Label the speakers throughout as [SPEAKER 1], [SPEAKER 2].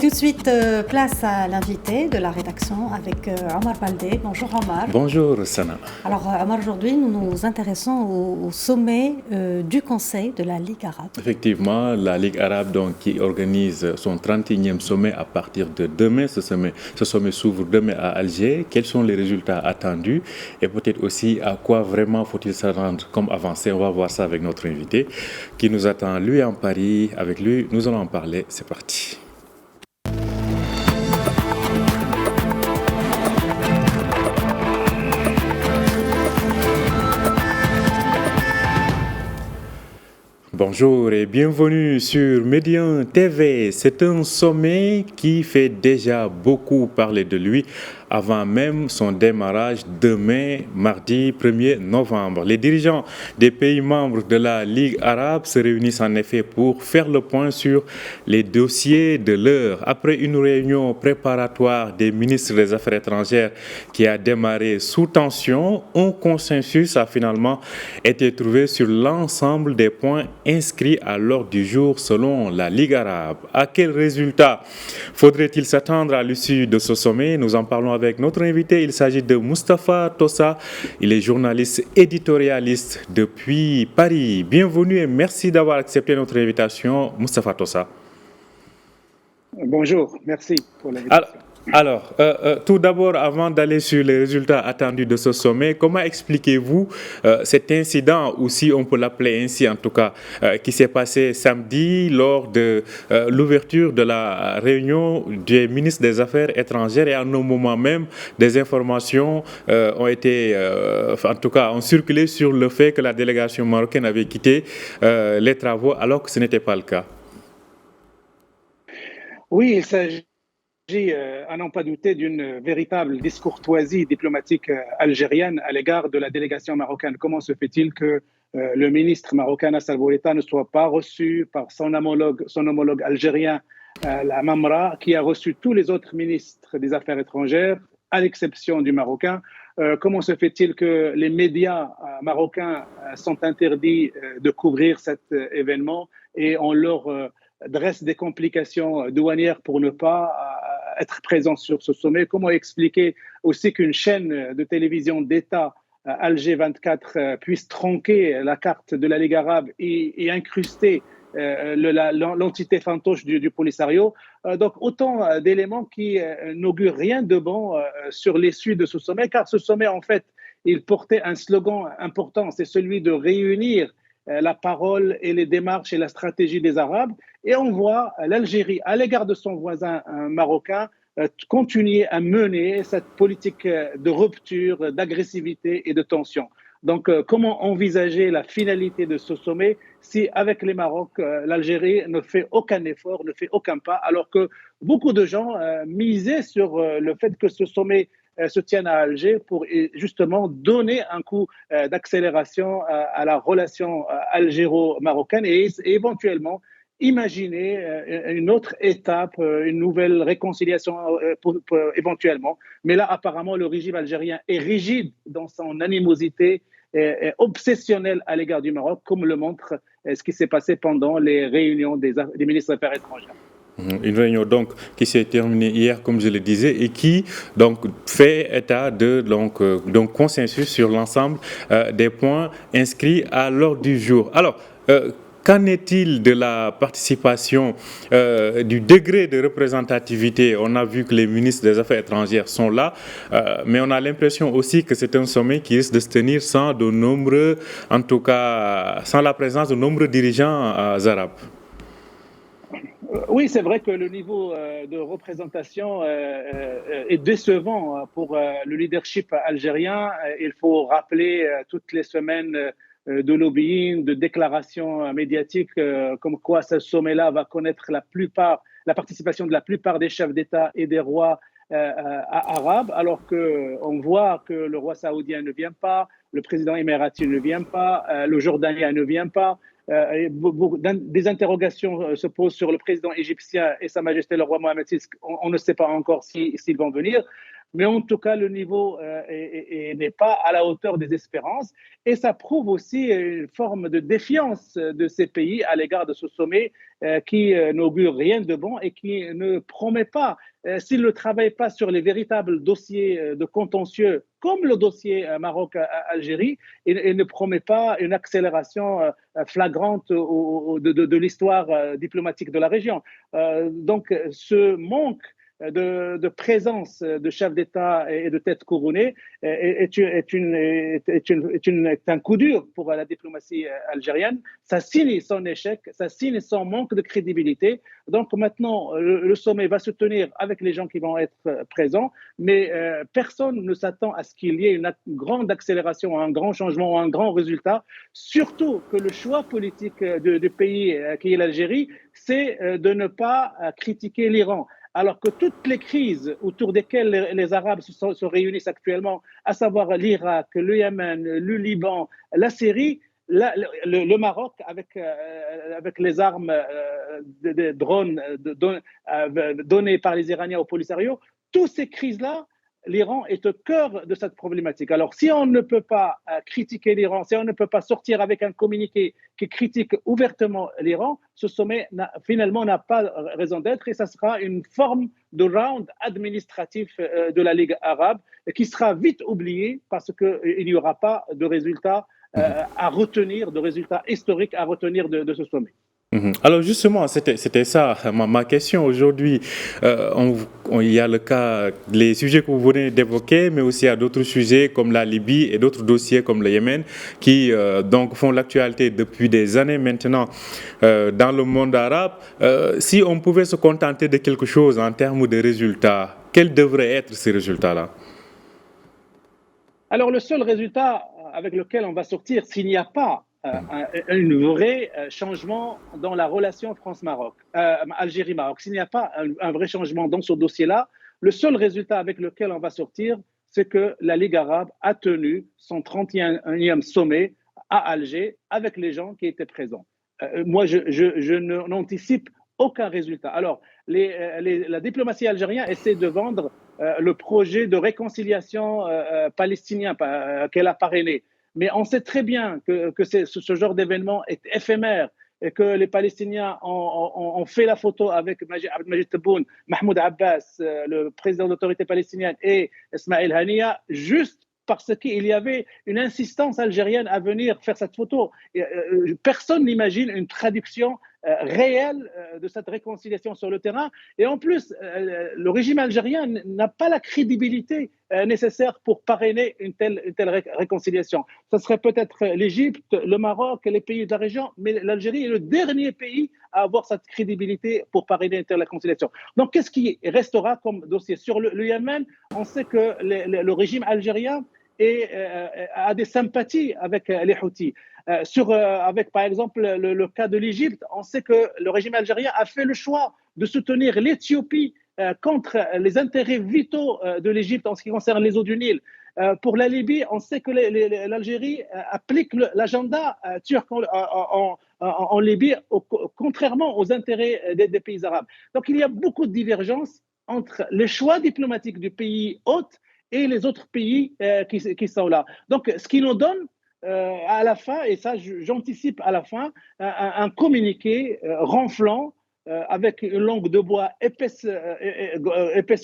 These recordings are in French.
[SPEAKER 1] tout de suite place à l'invité de la rédaction avec Omar Baldé. Bonjour Omar.
[SPEAKER 2] Bonjour Sana.
[SPEAKER 1] Alors Omar, aujourd'hui nous nous intéressons au sommet du Conseil de la Ligue arabe.
[SPEAKER 2] Effectivement, la Ligue arabe donc, qui organise son 31e sommet à partir de demain. Ce sommet s'ouvre demain à Alger. Quels sont les résultats attendus et peut-être aussi à quoi vraiment faut-il s'attendre comme avancée? On va voir ça avec notre invité qui nous attend lui en Paris. Avec lui, nous allons en parler. C'est parti. Bonjour et bienvenue sur Médian TV. C'est un sommet qui fait déjà beaucoup parler de lui avant même son démarrage demain, mardi 1er novembre. Les dirigeants des pays membres de la Ligue arabe se réunissent en effet pour faire le point sur les dossiers de l'heure. Après une réunion préparatoire des ministres des Affaires étrangères qui a démarré sous tension, un consensus a finalement été trouvé sur l'ensemble des points inscrits à l'ordre du jour selon la Ligue arabe. À quel résultat faudrait-il s'attendre à l'issue de ce sommet? Nous en parlons avec notre invité. Il s'agit de Moustapha Tossa. Il est journaliste éditorialiste depuis Paris. Bienvenue et merci d'avoir accepté notre invitation, Moustapha Tossa.
[SPEAKER 3] Bonjour, merci pour l'invitation.
[SPEAKER 2] Alors, tout d'abord, avant d'aller sur les résultats attendus de ce sommet, comment expliquez-vous cet incident, ou si on peut l'appeler ainsi en tout cas, qui s'est passé samedi lors de l'ouverture de la réunion des ministres des Affaires étrangères, et à un moment même, des informations ont circulé sur le fait que la délégation marocaine avait quitté les travaux alors que ce n'était pas le cas?
[SPEAKER 3] Oui, il s'agit à n'en pas douter d'une véritable discourtoisie diplomatique algérienne à l'égard de la délégation marocaine. Comment se fait-il que le ministre marocain Nassar Bourita ne soit pas reçu par son homologue algérien, la Mamra, qui a reçu tous les autres ministres des Affaires étrangères, à l'exception du Marocain? Comment se fait-il que les médias marocains sont interdits de couvrir cet événement et on leur dresse des complications douanières pour ne pas être présent sur ce sommet? Comment expliquer aussi qu'une chaîne de télévision d'État, Alger 24, puisse tronquer la carte de la Ligue arabe et incruster l'entité fantoche du Polisario? Donc autant d'éléments qui n'augurent rien de bon sur l'issue de ce sommet, car ce sommet, en fait, il portait un slogan important, c'est celui de réunir la parole et les démarches et la stratégie des Arabes. Et on voit l'Algérie, à l'égard de son voisin marocain, continuer à mener cette politique de rupture, d'agressivité et de tension. Donc, comment envisager la finalité de ce sommet si, avec les Maroc, l'Algérie ne fait aucun effort, ne fait aucun pas, alors que beaucoup de gens misaient sur le fait que ce sommet se tienne à Alger pour justement donner un coup d'accélération à la relation algéro-marocaine et éventuellement imaginer une autre étape, une nouvelle réconciliation éventuellement. Mais là, apparemment, le régime algérien est rigide dans son animosité obsessionnelle à l'égard du Maroc, comme le montre ce qui s'est passé pendant les réunions des ministres des Affaires étrangères.
[SPEAKER 2] Une réunion donc qui s'est terminée hier, comme je le disais, et qui donc fait état de donc consensus sur l'ensemble des points inscrits à l'ordre du jour. Alors, qu'en est-il de la participation, du degré de représentativité? On a vu que les ministres des Affaires étrangères sont là, mais on a l'impression aussi que c'est un sommet qui risque de se tenir sans sans la présence de nombreux dirigeants arabes.
[SPEAKER 3] Oui, c'est vrai que le niveau de représentation est décevant pour le leadership algérien. Il faut rappeler toutes les semaines de lobbying, de déclarations médiatiques, comme quoi ce sommet-là va connaître la participation de la plupart des chefs d'État et des rois arabes, alors qu'on voit que le roi saoudien ne vient pas, le président émirati ne vient pas, le jordanien ne vient pas. Des interrogations se posent sur le président égyptien et Sa Majesté le roi Mohamed VI. On ne sait pas encore s'ils vont venir. mais en tout cas, le niveau n'est pas à la hauteur des espérances. Et ça prouve aussi une forme de défiance de ces pays à l'égard de ce sommet qui n'augure rien de bon et qui ne promet pas, s'il ne travaille pas sur les véritables dossiers de contentieux, comme le dossier Maroc-Algérie, il ne promet pas une accélération flagrante de l'histoire diplomatique de la région. Donc, ce manque de présence de chefs d'État et de têtes couronnées est un coup dur pour la diplomatie algérienne. Ça signe son échec, ça signe son manque de crédibilité. Donc maintenant, le sommet va se tenir avec les gens qui vont être présents, mais personne ne s'attend à ce qu'il y ait une grande accélération, un grand changement, un grand résultat, surtout que le choix politique du pays qui est l'Algérie, c'est de ne pas critiquer l'Iran. Alors que toutes les crises autour desquelles les Arabes se réunissent actuellement, à savoir l'Irak, le Yémen, le Liban, la Syrie, le Maroc avec les armes de drones données par les Iraniens au Polisario, toutes ces crises-là, l'Iran est au cœur de cette problématique. Alors, si on ne peut pas critiquer l'Iran, si on ne peut pas sortir avec un communiqué qui critique ouvertement l'Iran, ce sommet finalement n'a pas raison d'être et ça sera une forme de round administratif de la Ligue arabe qui sera vite oublié parce qu'il n'y aura pas de résultats à retenir, de résultats historiques à retenir de ce sommet.
[SPEAKER 2] Alors justement, c'était ça ma question aujourd'hui. Il y a le cas, les sujets que vous venez d'évoquer, mais aussi il y a d'autres sujets comme la Libye et d'autres dossiers comme le Yémen qui donc font l'actualité depuis des années maintenant dans le monde arabe. Si on pouvait se contenter de quelque chose en termes de résultats, quels devraient être ces résultats-là?
[SPEAKER 3] Alors le seul résultat avec lequel on va sortir, s'il n'y a pas un vrai changement dans la relation France-Maroc, Algérie-Maroc. S'il n'y a pas un vrai changement dans ce dossier-là, le seul résultat avec lequel on va sortir, c'est que la Ligue arabe a tenu son 31e sommet à Alger avec les gens qui étaient présents. Moi, je n'anticipe aucun résultat. Alors, la diplomatie algérienne essaie de vendre le projet de réconciliation palestinien qu'elle a parrainé. Mais on sait très bien que ce genre d'événement est éphémère et que les Palestiniens ont fait la photo avec Abdelmajid Tebboune, Mahmoud Abbas, le président de l'autorité palestinienne, et Ismaël Haniyeh, juste parce qu'il y avait une insistance algérienne à venir faire cette photo. Personne n'imagine une traduction réelle de cette réconciliation sur le terrain. Et en plus, le régime algérien n'a pas la crédibilité nécessaire pour parrainer une telle réconciliation. Ce serait peut-être l'Égypte, le Maroc, les pays de la région, mais l'Algérie est le dernier pays à avoir cette crédibilité pour parrainer une telle réconciliation. Donc, qu'est-ce qui restera comme dossier? Sur le Yémen, on sait que le régime algérien a des sympathies avec les Houthis. Avec par exemple le cas de l'Égypte, on sait que le régime algérien a fait le choix de soutenir l'Éthiopie contre les intérêts vitaux de l'Égypte en ce qui concerne les eaux du Nil. Pour la Libye, on sait que l'Algérie applique l'agenda turc en Libye, contrairement aux intérêts des pays arabes. Donc il y a beaucoup de divergences entre les choix diplomatiques du pays hôte et les autres pays qui sont là. Donc ce qui nous donne à la fin, et ça j'anticipe à la fin, un communiqué renflant avec une langue de bois épaisse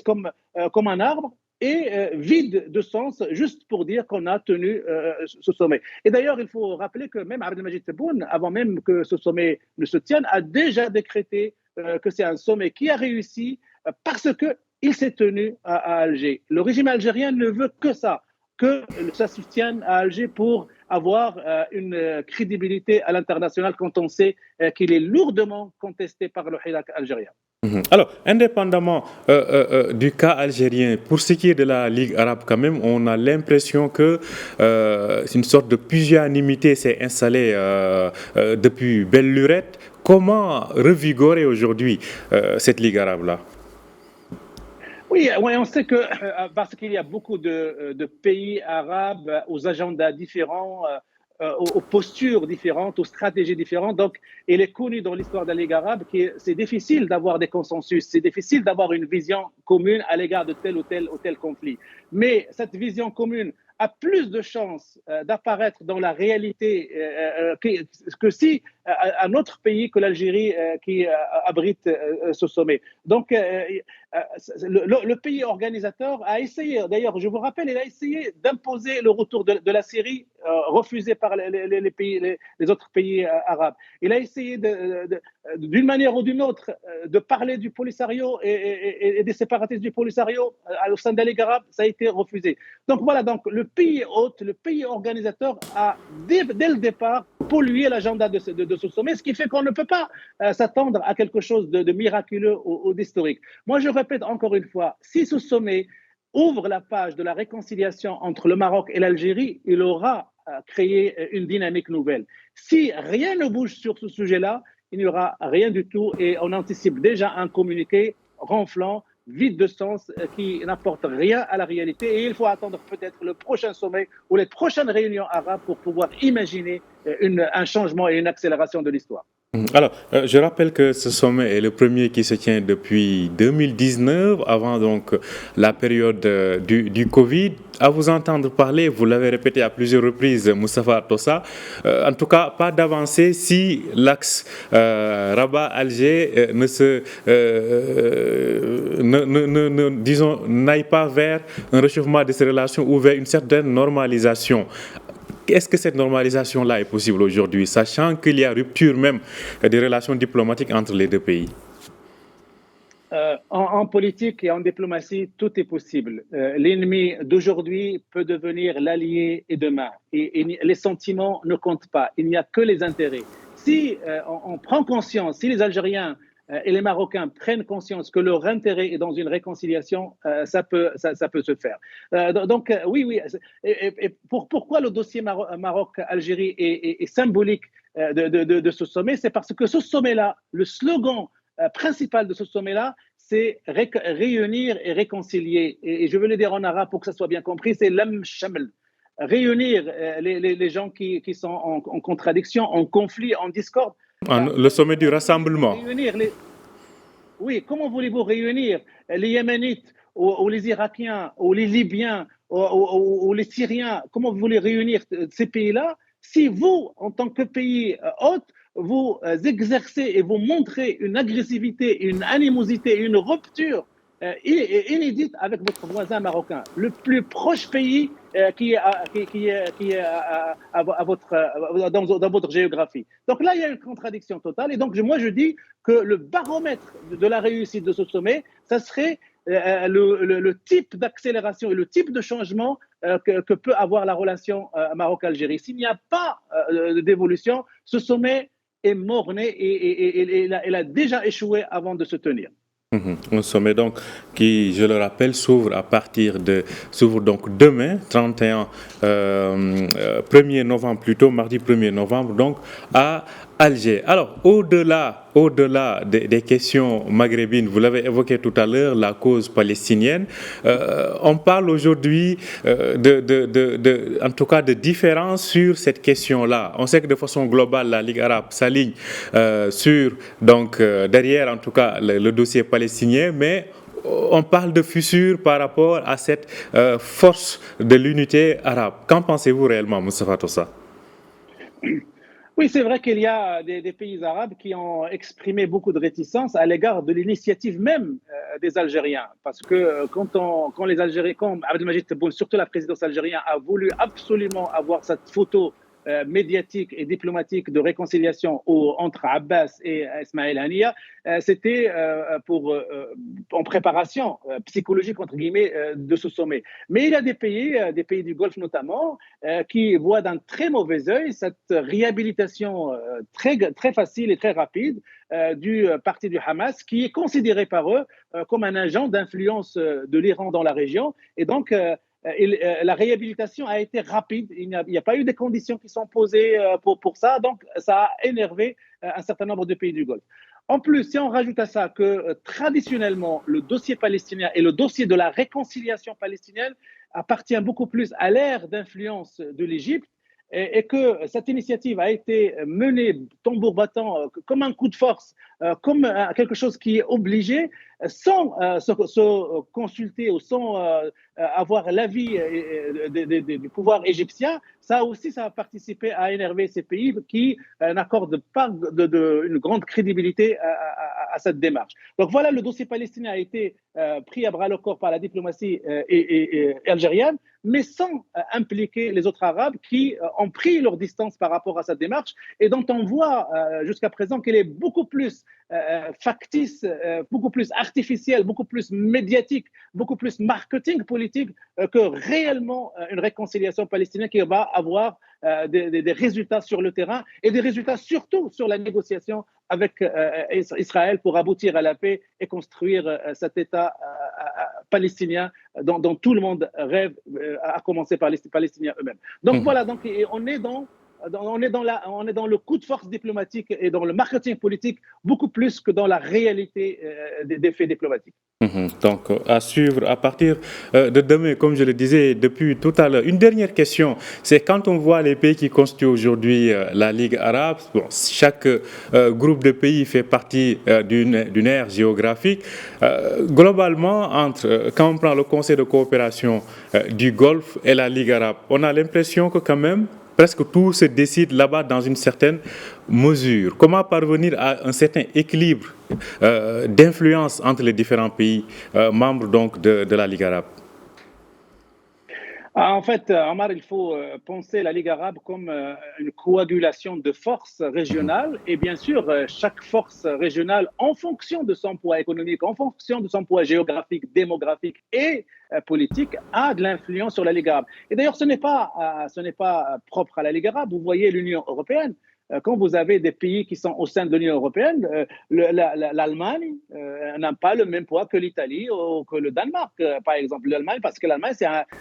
[SPEAKER 3] comme un arbre et vide de sens, juste pour dire qu'on a tenu ce sommet. Et d'ailleurs, il faut rappeler que même Abdelmajid Tebboune, avant même que ce sommet ne se tienne, a déjà décrété que c'est un sommet qui a réussi parce qu'il s'est tenu à Alger. Le régime algérien ne veut que ça se tienne à Alger pour avoir une crédibilité à l'international quand on sait qu'il est lourdement contesté par le Hirak algérien.
[SPEAKER 2] Alors, indépendamment du cas algérien, pour ce qui est de la Ligue arabe quand même, on a l'impression que une sorte de pusillanimité s'est installée depuis belle lurette. Comment revigorer aujourd'hui cette Ligue arabe-là?
[SPEAKER 3] Oui, on sait que parce qu'il y a beaucoup de pays arabes aux agendas différents, aux postures différentes, aux stratégies différentes. Donc, il est connu dans l'histoire de la Ligue arabe que c'est difficile d'avoir des consensus, c'est difficile d'avoir une vision commune à l'égard de tel ou tel conflit. Mais cette vision commune a plus de chances d'apparaître dans la réalité que si un autre pays que l'Algérie qui abrite ce sommet. Donc, le pays organisateur a essayé, d'ailleurs, je vous rappelle, il a essayé d'imposer le retour de la Syrie, refusé par les autres pays arabes. Il a essayé d'une manière ou d'une autre de parler du Polisario et des séparatistes du Polisario au sein de la Ligue arabe, ça a été refusé. Donc voilà, donc le pays hôte, le pays organisateur a dès le départ pollué l'agenda de ce sommet, ce qui fait qu'on ne peut pas s'attendre à quelque chose de miraculeux ou d'historique. Moi, je répète encore une fois, si ce sommet ouvre la page de la réconciliation entre le Maroc et l'Algérie, il aura créé une dynamique nouvelle. Si rien ne bouge sur ce sujet-là, il n'y aura rien du tout et on anticipe déjà un communiqué ronflant, vide de sens, qui n'apporte rien à la réalité. Et il faut attendre peut-être le prochain sommet ou les prochaines réunions arabes pour pouvoir imaginer un changement et une accélération de l'histoire.
[SPEAKER 2] Alors, je rappelle que ce sommet est le premier qui se tient depuis 2019, avant donc la période du Covid. À vous entendre parler, vous l'avez répété à plusieurs reprises, Moustapha Tossa, en tout cas, pas d'avancée si l'axe Rabat-Alger disons, n'aille pas vers un réchauffement de ces relations ou vers une certaine normalisation. Est-ce que cette normalisation-là est possible aujourd'hui, sachant qu'il y a rupture même des relations diplomatiques entre les deux pays?
[SPEAKER 3] En politique et en diplomatie, tout est possible. L'ennemi d'aujourd'hui peut devenir l'allié et demain. Et les sentiments ne comptent pas. Il n'y a que les intérêts. Si on prend conscience, si les Algériens et les Marocains prennent conscience que leur intérêt est dans une réconciliation, ça peut se faire. Donc, oui. Et pourquoi le dossier Maroc-Algérie est symbolique de ce sommet? C'est parce que ce sommet-là, le slogan principal de ce sommet-là, c'est réunir et réconcilier. Et je veux le dire en arabe pour que ça soit bien compris, c'est l'am shaml. Réunir les gens qui sont en contradiction, en conflit, en discorde.
[SPEAKER 2] Le sommet du rassemblement.
[SPEAKER 3] Oui, comment voulez-vous réunir les Yéménites ou les Irakiens ou les Libyens ou les Syriens? Comment vous voulez réunir ces pays-là si vous, en tant que pays hôte, vous exercez et vous montrez une agressivité, une animosité, une rupture inédite avec votre voisin marocain, le plus proche pays qui est dans votre géographie. Donc là, il y a une contradiction totale. Et donc, moi, je dis que le baromètre de la réussite de ce sommet, ça serait le type d'accélération et le type de changement que peut avoir la relation Maroc-Algérie. S'il n'y a pas d'évolution, ce sommet est mort-né et il a déjà échoué avant de se tenir.
[SPEAKER 2] Un sommet donc qui, je le rappelle, s'ouvre donc demain, 1er novembre plutôt, mardi 1er novembre, donc à Alger. Alors, au-delà des questions maghrébines, vous l'avez évoqué tout à l'heure, la cause palestinienne, on parle aujourd'hui en tout cas de différences sur cette question-là. On sait que de façon globale, la Ligue arabe s'aligne derrière en tout cas le dossier palestinien, mais on parle de fissure par rapport à cette force de l'unité arabe. Qu'en pensez-vous réellement, Moustapha Tossa?
[SPEAKER 3] Oui, c'est vrai qu'il y a des pays arabes qui ont exprimé beaucoup de réticence à l'égard de l'initiative même des Algériens. Parce que quand les Algériens, quand Abdelmajid Tebboune, surtout la présidence algérienne, a voulu absolument avoir cette photo médiatique et diplomatique de réconciliation entre Abbas et Ismaël Haniyeh, c'était en préparation psychologique, entre guillemets, de ce sommet. Mais il y a des pays du Golfe notamment, qui voient d'un très mauvais œil cette réhabilitation très facile et très rapide du parti du Hamas, qui est considéré par eux comme un agent d'influence de l'Iran dans la région. Et donc, la réhabilitation a été rapide. Il n'y a pas eu de conditions qui sont posées pour ça. Donc, ça a énervé un certain nombre de pays du Golfe. En plus, si on rajoute à ça que traditionnellement, le dossier palestinien et le dossier de la réconciliation palestinienne appartient beaucoup plus à l'ère d'influence de l'Égypte, et que cette initiative a été menée tambour battant comme un coup de force, comme quelque chose qui est obligé, sans se consulter ou sans avoir l'avis du pouvoir égyptien, ça aussi, ça a participé à énerver ces pays qui n'accordent pas une grande crédibilité à cette démarche. Donc voilà, le dossier palestinien a été pris à bras le corps par la diplomatie et algérienne, mais sans impliquer les autres Arabes qui ont pris leur distance par rapport à cette démarche et dont on voit jusqu'à présent qu'elle est beaucoup plus factice, beaucoup plus artificielle, beaucoup plus médiatique, beaucoup plus marketing politique que réellement une réconciliation palestinienne qui va avoir des résultats sur le terrain et des résultats surtout sur la négociation avec Israël pour aboutir à la paix et construire cet État palestinien dont tout le monde rêve, à commencer par les Palestiniens eux-mêmes. Donc voilà, donc, on est dans le coup de force diplomatique et dans le marketing politique beaucoup plus que dans la réalité des faits diplomatiques.
[SPEAKER 2] Donc, à suivre à partir de demain, comme je le disais depuis tout à l'heure. Une dernière question, c'est quand on voit les pays qui constituent aujourd'hui la Ligue arabe, bon, chaque groupe de pays fait partie d'une aire géographique. Globalement, quand on prend le Conseil de coopération du Golfe et la Ligue arabe, on a l'impression que quand même, presque tout se décide là-bas dans une certaine mesure. Comment parvenir à un certain équilibre d'influence entre les différents pays membres donc de la Ligue arabe?
[SPEAKER 3] En fait, Omar, il faut penser la Ligue arabe comme une coagulation de forces régionales et bien sûr, chaque force régionale, en fonction de son poids économique, en fonction de son poids géographique, démographique et politique, a de l'influence sur la Ligue arabe. Et d'ailleurs, ce n'est pas propre à la Ligue arabe. Vous voyez l'Union européenne. Quand vous avez des pays qui sont au sein de l'Union européenne, l'Allemagne n'a pas le même poids que l'Italie ou que le Danemark, par exemple. L'Allemagne, parce que l'Allemagne,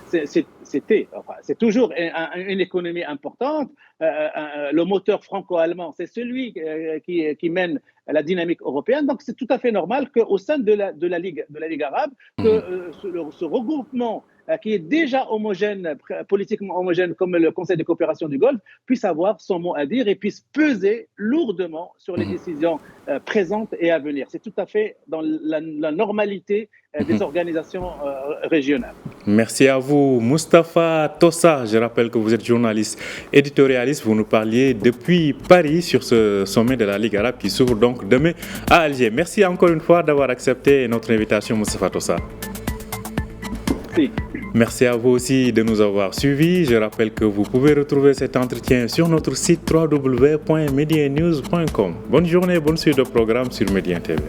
[SPEAKER 3] c'est toujours une économie importante. Le moteur franco-allemand, c'est celui qui mène la dynamique européenne. Donc, c'est tout à fait normal qu'au sein de la Ligue arabe, que ce regroupement qui est déjà homogène, politiquement homogène, comme le Conseil de coopération du Golfe, puisse avoir son mot à dire et puisse peser lourdement sur les décisions présentes et à venir. C'est tout à fait dans la normalité des organisations régionales.
[SPEAKER 2] Merci à vous, Moustapha Tossa. Je rappelle que vous êtes journaliste éditorialiste. Vous nous parliez depuis Paris sur ce sommet de la Ligue arabe qui s'ouvre donc demain à Alger. Merci encore une fois d'avoir accepté notre invitation, Moustapha Tossa.
[SPEAKER 3] Merci.
[SPEAKER 2] Merci à vous aussi de nous avoir suivis. Je rappelle que vous pouvez retrouver cet entretien sur notre site www.medianews.com. Bonne journée, bonne suite de programme sur Médien TV.